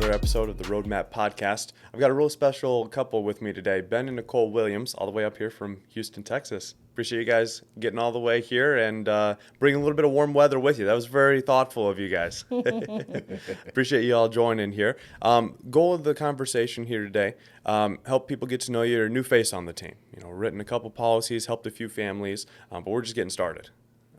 another episode of the RoadMap podcast. I've got a real special couple with me today, Ben and Nichole Williams, all the way up here from Houston, Texas. Appreciate you guys getting all the way here and bringing a little bit of warm weather with you. That was very thoughtful of you guys. Appreciate you all joining here. Goal of the conversation here today, help people get to know you. You're a new face on the team. Written a couple policies, helped a few families, but we're just getting started.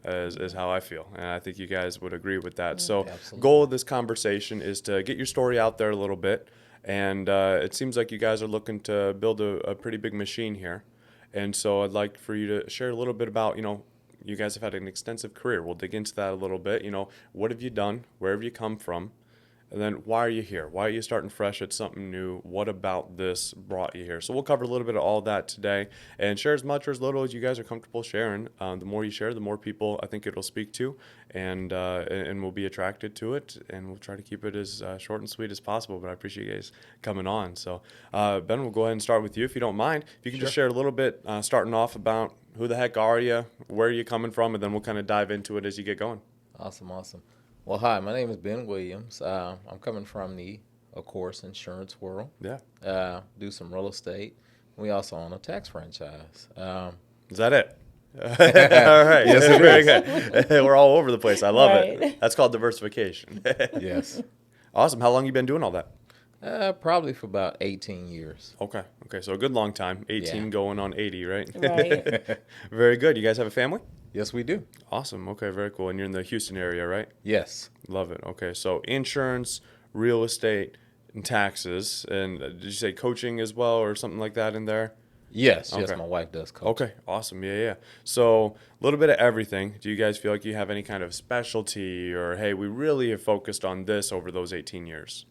Is how I feel, and I think you guys would agree with that. So Absolutely. Goal of this conversation is to get your story out there a little bit, and it seems like you guys are looking to build a pretty big machine here, and so I'd like for you to share a little bit about, you guys have had an extensive career. We'll dig into that a little bit. What have you done? Where have you come from? And then why are you here? Why are you starting fresh at something new? What about this brought you here? So we'll cover a little bit of all that today and share as much or as little as you guys are comfortable sharing. The more you share, the more people I think it'll speak to and will be attracted to it. And we'll try to keep it as short and sweet as possible. But I appreciate you guys coming on. So Ben, we'll go ahead and start with you if you don't mind. If you can just share a little bit starting off about who the heck are you, where are you coming from, and then we'll kind of dive into it as you get going. Awesome. Well, hi, my name is Ben Williams. I'm coming from the, of course, insurance world. Yeah. Do some real estate. We also own a tax franchise. Is that it? All right. Yes, it Very is. good. We're all over the place. I love Right. it. That's called diversification. Yes. Awesome. How long you been doing all that? Probably for about 18 years. Okay. So a good long time. 18 Yeah. going on 80, right? Right. Very good. You guys have a family? Yes, we do. Awesome. Okay. Very cool. And you're in the Houston area, right? Yes. Love it. Okay. So insurance, real estate, and taxes. And did you say coaching as well or something like that in there? Yes, Okay. my wife does coach. Okay, awesome. Yeah. So a little bit of everything. Do you guys feel like you have any kind of specialty or, hey, we really have focused on this over those 18 years?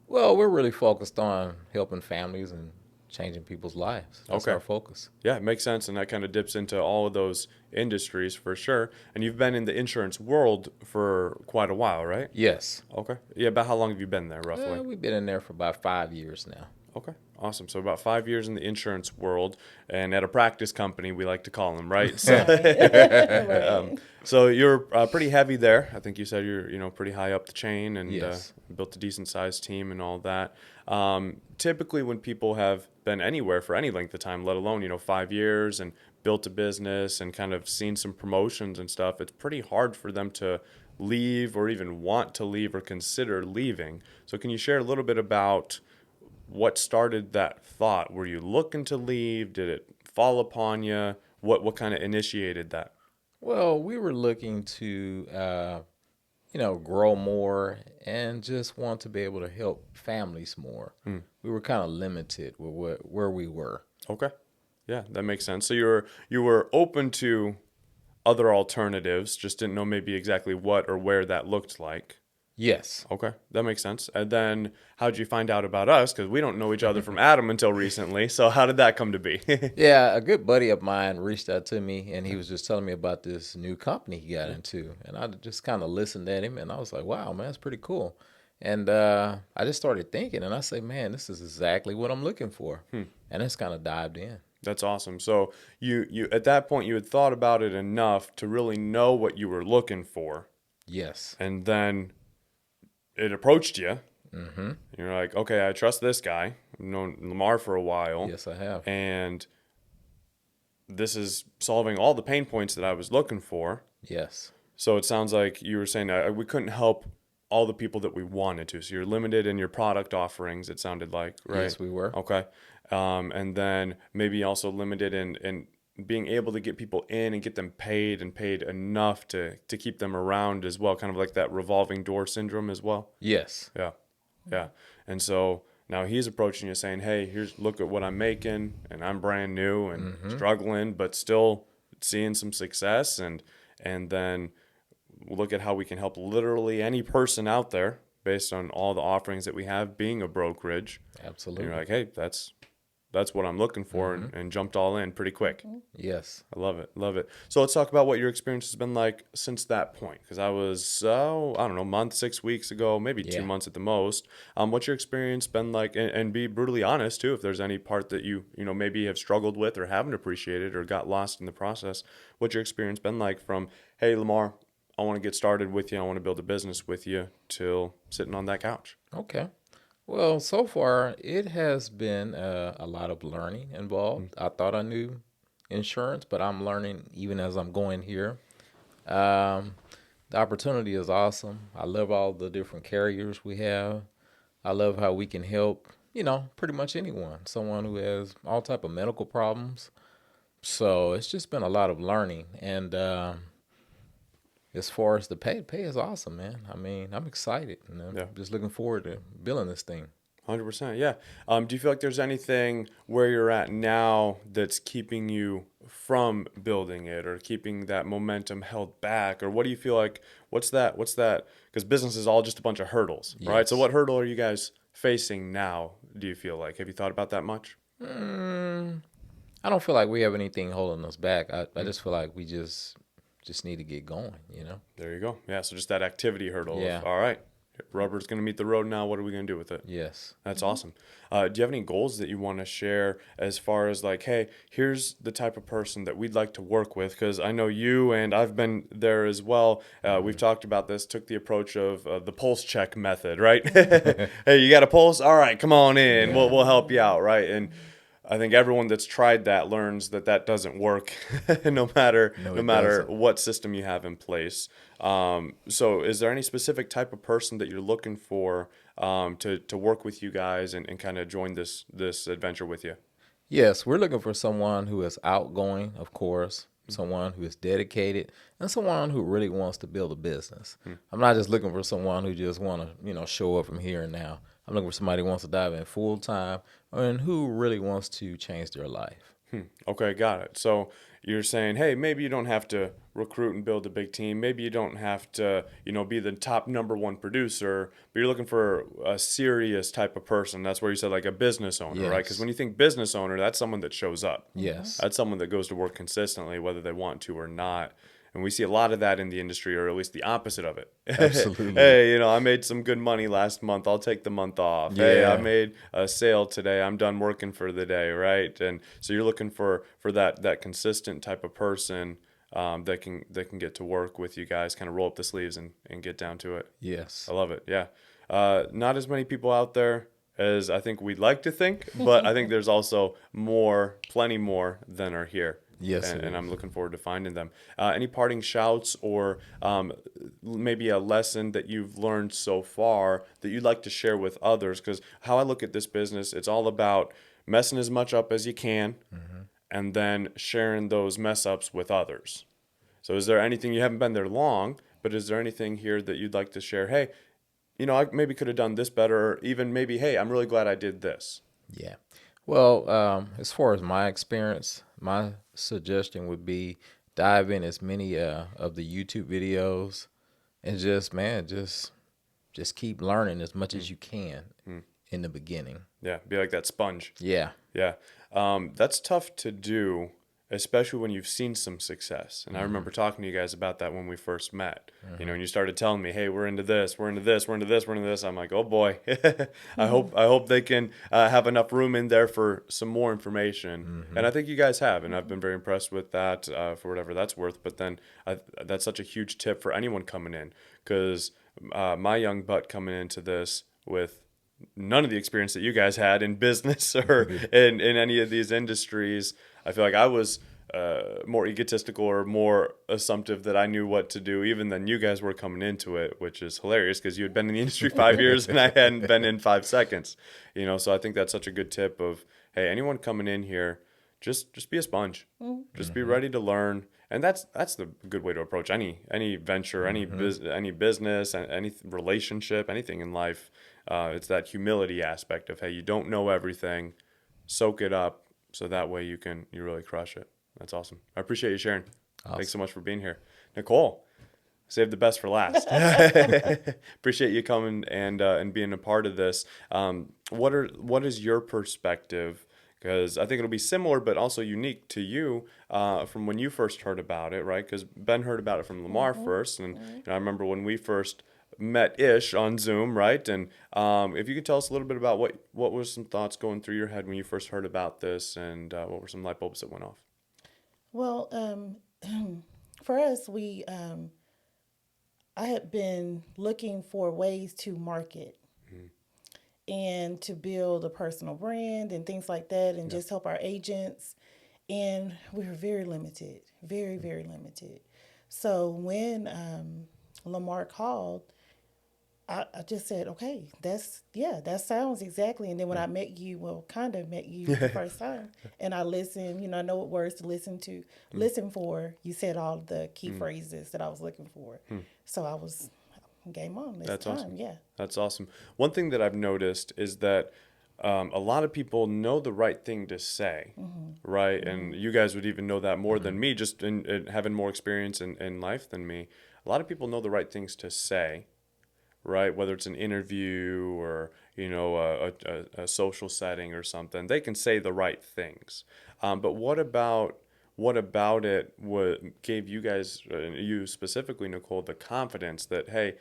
Well, we're really focused on helping families and changing people's lives. That's Okay. our focus. Yeah, it makes sense. And that kind of dips into all of those industries for sure. And you've been in the insurance world for quite a while, right? Yes. Okay. Yeah, about how long have you been there roughly? We've been in there for about 5 years now. Okay, awesome. So about 5 years in the insurance world and at a practice company, we like to call them, right? So, Right. so you're pretty heavy there. I think you said you're pretty high up the chain and Yes. built a decent sized team and all that. Typically when people have been anywhere for any length of time, let alone 5 years and built a business and kind of seen some promotions and stuff, it's pretty hard for them to leave or even want to leave or consider leaving. So can you share a little bit about what started that thought? Were you looking to leave? Did it fall upon you? What kind of initiated that? Well, we were looking to, grow more and just want to be able to help families more. We were kind of limited with where we were. Okay. Yeah, that makes sense. So you were open to other alternatives, just didn't know maybe exactly what or where that looked like. Yes. Okay, that makes sense. And then how'd you find out about us? Because we don't know each other from Adam until recently. So how did that come to be? Yeah, a good buddy of mine reached out to me, and he was just telling me about this new company he got into. And I just kind of listened at him, and I was like, wow, man, that's pretty cool. And I just started thinking, and I say, man, this is exactly what I'm looking for. And it's kind of dived in. That's awesome. So you at that point you had thought about it enough to really know what you were looking for, Yes. and then it approached you. Mm-hmm. You're like, okay, I trust this guy. I've known Lamar for a while. Yes, I have. And this is solving all the pain points that I was looking for. Yes. So it sounds like you were saying we couldn't help all the people that we wanted to. So you're limited in your product offerings, it sounded like, right? Yes, we were. Okay. And then maybe also limited in being able to get people in and get them paid enough to keep them around as well, kind of like that revolving door syndrome as well. Yes. Yeah. And so now he's approaching you saying, hey, look at what I'm making, and I'm brand new and struggling, but still seeing some success. And then look at how we can help literally any person out there based on all the offerings that we have being a brokerage. Absolutely. And you're like, hey, that's what I'm looking for, and jumped all in pretty quick. Yes. I love it. So let's talk about what your experience has been like since that point. Because I was, I don't know, month, 6 weeks ago, maybe 2 months at the most. What's your experience been like? And be brutally honest, too, if there's any part that you maybe have struggled with or haven't appreciated or got lost in the process. What's your experience been like from, hey, Lamar, I want to get started with you, I want to build a business with you, till sitting on that couch? Okay. Well, so far it has been a lot of learning involved. I thought I knew insurance, but I'm learning even as I'm going here. Um, the opportunity is awesome. I love all the different carriers we have. I love how we can help, pretty much anyone, someone who has all type of medical problems. So it's just been a lot of learning. And as far as the pay is awesome, man. I mean, I'm excited, and I'm Yeah. just looking forward to building this thing. 100%. Yeah. Do you feel like there's anything where you're at now that's keeping you from building it or keeping that momentum held back? Or what do you feel like? What's that? Because business is all just a bunch of hurdles, right? So Yes. what hurdle are you guys facing now, do you feel like? Have you thought about that much? Mm, I don't feel like we have anything holding us back. I Mm, just feel like we just need to get going. there you go. Yeah. So just that activity hurdle of, Yeah. all right, rubber's going to meet the road now. What are we going to do with it? Yes. That's awesome. Do you have any goals that you want to share as far as like, hey, here's the type of person that we'd like to work with? Because I know you and I've been there as well. We've talked about this, took the approach of the pulse check method, right? Hey, you got a pulse? All right, come on in. We'll, Yeah. we'll help you out, right? And I think everyone that's tried that learns that that doesn't work, no matter No, no it matter doesn't. what system you have in place. So, is there any specific type of person that you're looking for to work with you guys and kind of join this adventure with you? Yes, we're looking for someone who is outgoing, of course, someone who is dedicated, and someone who really wants to build a business. Hmm. I'm not just looking for someone who just want to, show up from here and now. I'm looking for somebody who wants to dive in full time and who really wants to change their life. Okay, got it. So you're saying, hey, maybe you don't have to recruit and build a big team. Maybe you don't have to, be the top number one producer, but you're looking for a serious type of person. That's where you said like a business owner, right? Because Yes. when you think business owner, that's someone that shows up. Yes. That's someone that goes to work consistently, whether they want to or not. And we see a lot of that in the industry, or at least the opposite of it. Absolutely. Hey, I made some good money last month. I'll take the month off. Hey, I Yeah. made a sale today. I'm done working for the day, right? And so you're looking for that consistent type of person that can get to work with you guys, kind of roll up the sleeves and get down to it. Yes. I love it. Yeah. Not as many people out there as I think we'd like to think, but I think there's also more, plenty more than are here. Yes, And, it and I'm is. looking forward to finding them. Any parting shouts or maybe a lesson that you've learned so far that you'd like to share with others? Because how I look at this business, it's all about messing as much up as you can and then sharing those mess ups with others. So, is there anything you haven't been there long, but is there anything here that you'd like to share? Hey, I maybe could have done this better, or even maybe, hey, I'm really glad I did this. Yeah. Well, as far as my experience, my suggestion would be dive in as many of the YouTube videos and just, man, just keep learning as much Mm, as you can mm. in the beginning. Yeah, be like that sponge. Yeah. Yeah. That's tough to do, especially when you've seen some success. And I Mm-hmm. remember talking to you guys about that when we first met. Mm-hmm. And you started telling me, "Hey, we're into this, we're into this, we're into this, we're into this." I'm like, "Oh boy, I hope they can have enough room in there for some more information." Mm-hmm. And I think you guys have, and I've been very impressed with that for whatever that's worth. But then that's such a huge tip for anyone coming in, because my young butt coming into this with none of the experience that you guys had in business or in any of these industries. I feel like I was more egotistical or more assumptive that I knew what to do even than you guys were coming into it, which is hilarious because you had been in the industry 5 years and I hadn't been in 5 seconds. So I think that's such a good tip of, hey, anyone coming in here, just be a sponge, just be Mm-hmm. ready to learn. And that's the good way to approach any venture, Mm-hmm. any business, any relationship, anything in life. It's that humility aspect of, hey, you don't know everything, soak it up, so that way you really crush it. That's awesome. I appreciate you sharing. Thanks so Awesome. much for being here, Nicole. Save the best for last. Appreciate you coming and being a part of this. What is your perspective? Because I think it'll be similar, but also unique to you from when you first heard about it, right? Because Ben heard about it from Lamar Mm-hmm. first, and Mm-hmm. I remember when we first met ish on Zoom, right? And if you could tell us a little bit about what was some thoughts going through your head when you first heard about this, and what were some light bulbs that went off? Well, for us, I had been looking for ways to market, Mm, and to build a personal brand and things like that, and Yeah. just help our agents. And we were very limited, very, very limited. So when Lamar called, I just said, okay, yeah, that sounds exactly. And then when I met you, well, kind of met you the first time, and I listened, I know what words to listen for. You said all the key phrases that I was looking for. So I was game on this That's awesome. time, yeah. That's awesome. One thing that I've noticed is that a lot of people know the right thing to say, right? And you guys would even know that more than me, just in having more experience in life than me. A lot of people know the right things to say, right? Whether it's an interview or a social setting or something, they can say the right things. But what about it? What gave you guys, you specifically, Nicole, the confidence that hey,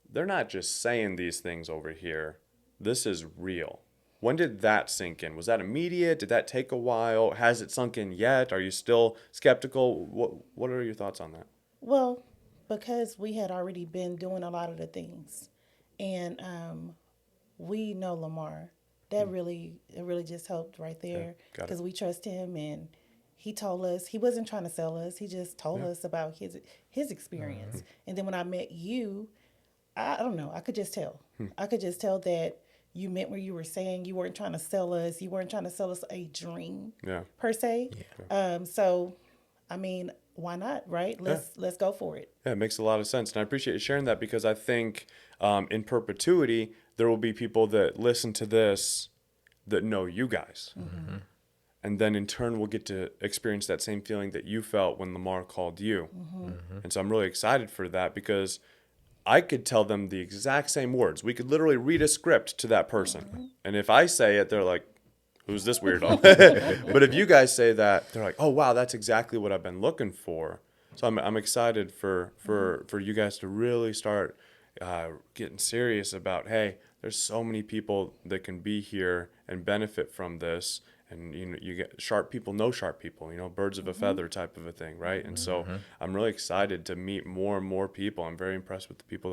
they're not just saying these things over here. This is real. When did that sink in? Was that immediate? Did that take a while? Has it sunk in yet? Are you still skeptical? What are your thoughts on that? Well, because we had already been doing a lot of the things, and we know Lamar. That really, it really just helped right Yeah, there got it. because we trust him, and he told us he wasn't trying to sell us. He just told Yeah. us about his experience. And then when I met you, I don't know. I could just tell. I could just tell that you meant what you were saying. You weren't trying to sell us. You weren't trying to sell us a dream Yeah. per se. Yeah. So, I mean, why not? Right? Yeah. Let's go for it. Yeah, it makes a lot of sense. And I appreciate you sharing that because I think in perpetuity, there will be people that listen to this that know you guys. And then in turn, we'll get to experience that same feeling that you felt when Lamar called you. And so I'm really excited for that because I could tell them the exact same words. We could literally read a script to that person. And if I say it, they're like, who's this weirdo? But if you guys say that, they're like, oh, wow, that's exactly what I've been looking for. So I'm excited for you guys to really start getting serious about, hey, there's so many people that can be here and benefit from this. And you get sharp people know sharp people, birds of a feather type of a thing, right? And so I'm really excited to meet more and more people. I'm very impressed with the people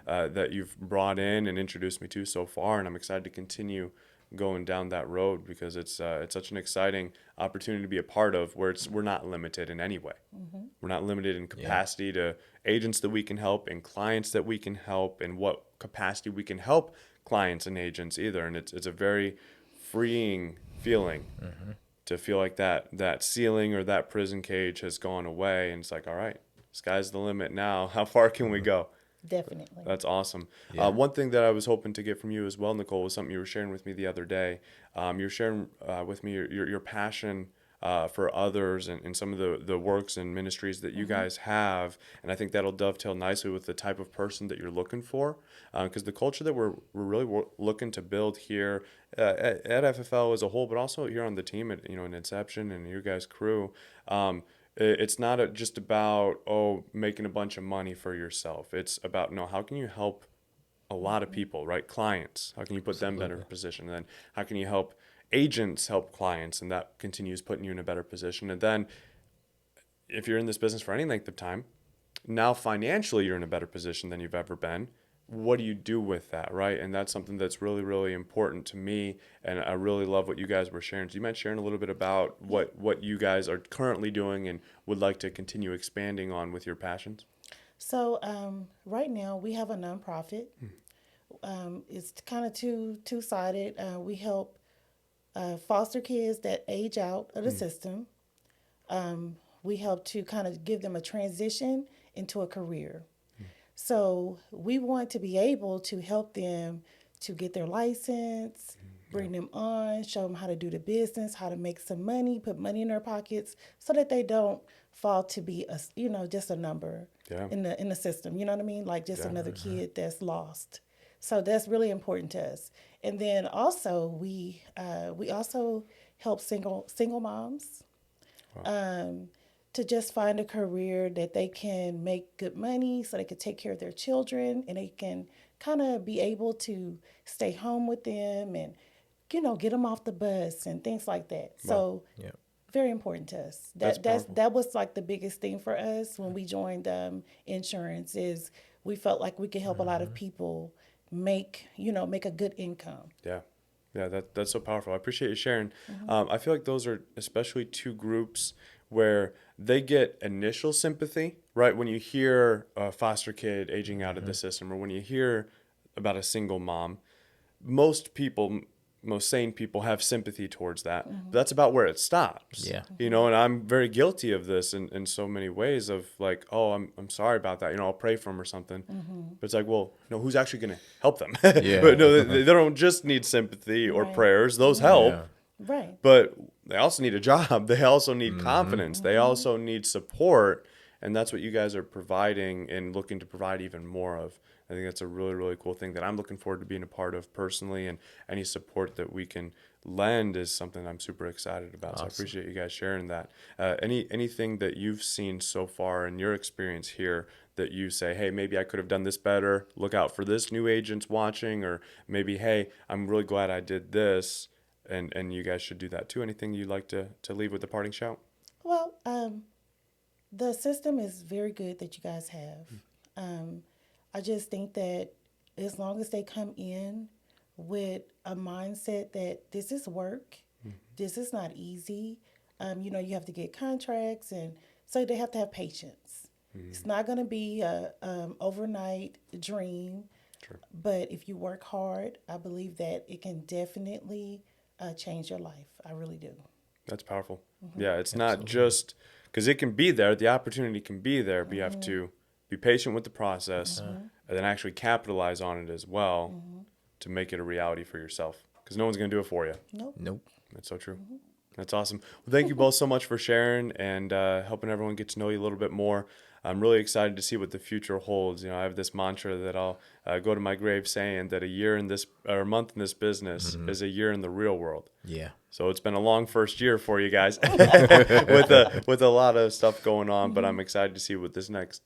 that you've brought in and introduced me to so far, and I'm excited to continue going down that road because it's such an exciting opportunity to be a part of where we're not limited in any way. We're not limited in Yeah. capacity to agents that we can help and clients that we can help and what capacity we can help clients and agents either. And it's a very freeing feeling to feel like that ceiling or that prison cage has gone away and it's like, all right, sky's the limit now. How far can we go? Definitely. That's awesome. Yeah. One thing that I was hoping to get from you as well, Nicole, was something you were sharing with me the other day. You were sharing with me your passion for others and some of the works and ministries that you guys have. And I think that'll dovetail nicely with the type of person that you're looking for. Because the culture that we're really looking to build here at FFL as a whole, but also here on the team at in Inception and your guys' crew, it's not just about making a bunch of money for yourself. It's about no, how can you help a lot of people, right? Clients, how can you put them better in position? And then how can you help agents help clients, and that continues putting you in a better position. And then if you're in this business for any length of time, now financially you're in a better position than you've ever been. What do you do with that, right? And that's something that's really, really important to me. And I really love what you guys were sharing. Do you mind sharing a little bit about what you guys are currently doing and would like to continue expanding on with your passions? So right now we have a nonprofit. It's kind of two sided. We help foster kids that age out of the system. We help to kind of give them a transition into a career. So we want to be able to help them to get their license, bring them on, show them how to do the business, how to make some money, put money in their pockets, so that they don't fall to be just a number Yeah. in the system. You know what I mean? Like just Yeah. another kid that's lost. So that's really important to us. And then also we also help single moms to just find a career that they can make good money so they can take care of their children and they can kind of be able to stay home with them and get them off the bus and things like that. So Yeah. very important to us. That's powerful. That was like the biggest thing for us when we joined insurance is we felt like we could help a lot of people make a good income. Yeah. Yeah, that's so powerful. I appreciate you sharing. I feel like those are especially two groups where they get initial sympathy, right? When you hear a foster kid aging out of the system, or when you hear about a single mom, most people, most sane people have sympathy towards that. But that's about where it stops. Yeah. And I'm very guilty of this in so many ways of like, oh, I'm sorry about that. I'll pray for them or something. But it's like, well, who's actually going to help them? Yeah. But no, they don't just need sympathy or Right. prayers. Those help. Yeah. Right. But they also need a job. They also need confidence. They also need support. And that's what you guys are providing and looking to provide even more of. I think that's a really, really cool thing that I'm looking forward to being a part of personally. And any support that we can lend is something I'm super excited about. So I appreciate you guys sharing that. Anything that you've seen so far in your experience here that you say, hey, maybe I could have done this better. Look out for this, new agents watching. Or maybe, hey, I'm really glad I did this. And you guys should do that too. Anything you'd like to leave with the parting shout? Well, the system is very good that you guys have. I just think that as long as they come in with a mindset that this is work, this is not easy. You have to get contracts, and so they have to have patience. It's not going to be a overnight dream, Sure. but if you work hard, I believe that it can definitely change your life. I really do. That's powerful. Yeah, it's not just because it can be there. The opportunity can be there, but you have to be patient with the process and then actually capitalize on it as well to make it a reality for yourself because no one's going to do it for you. Nope. Nope. That's so true. That's awesome. Well, thank you both so much for sharing and helping everyone get to know you a little bit more. I'm really excited to see what the future holds. I have this mantra that I'll go to my grave saying that a year in this or a month in this business is a year in the real world. Yeah. So it's been a long first year for you guys with a lot of stuff going on, but I'm excited to see what this next